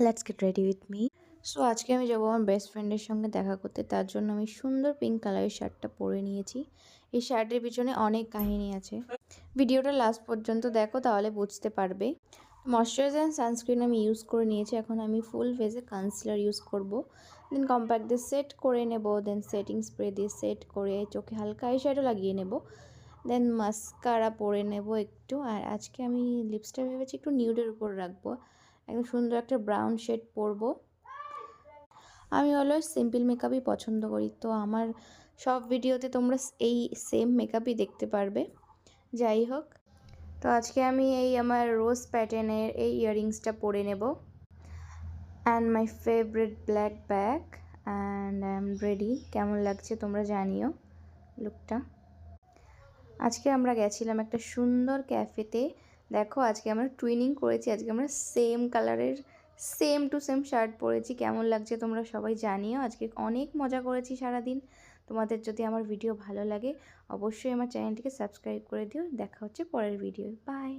Let's get ready with me. So আজকে আমি যাবো আমার বেস্ট ফ্রেন্ডের সঙ্গে দেখা করতে। তার জন্য আমি সুন্দর পিঙ্ক কালারের শার্টটা পরে নিয়েছি। এই শার্টের পিছনে অনেক কাহিনী আছে। ভিডিওটা লাস্ট পর্যন্ত দেখো, তাহলে বুঝতে পারবে। ময়শ্চারাইজার অ্যান্ড সানস্ক্রিন আমি ইউজ করে নিয়েছি। এখন আমি ফুল ফেসে কনসিলার ইউজ করব। দেন কম্প্যাক্ট দিয়ে সেট করে নেব। দেন সেটিং স্প্রে দিয়ে সেট করে চোখে হালকা আইশ্যাডো লাগিয়ে নেব। দেন মাস্কারা পরে নেব একটু। আর আজকে আমি লিপসটা ভেবেছি একটু নিউডের উপর রাখবো। একদম সুন্দর একটা ব্রাউন শেড পরবো। আমি অলওয়েজ সিম্পল মেকআপই পছন্দ করি, তো আমার সব ভিডিওতে তোমরা এই সেম মেকআপই দেখতে পারবে। যাই হোক, তো আজকে আমি এই আমার রোজ প্যাটার্নের এই ইয়াররিংসটা পরে নেব and my favourite black bag and I am ready. কেমন লাগছে তোমরা জানিও লুকটা। আজকে আমরা গেছিলাম একটা সুন্দর ক্যাফেতে। দেখো আজকে আমরা টুইনিং করেছি। আজকে আমরা সেম কালারের সেম টু সেম শার্ট পরেছি। কেমন লাগছে তোমরা সবাই জানিও। আজকে অনেক মজা করেছি সারাদিন। তোমাদের যদি আমার ভিডিও ভালো লাগে অবশ্যই আমার চ্যানেলটিকে সাবস্ক্রাইব করে দিও। দেখা হচ্ছে পরের ভিডিও। বাই।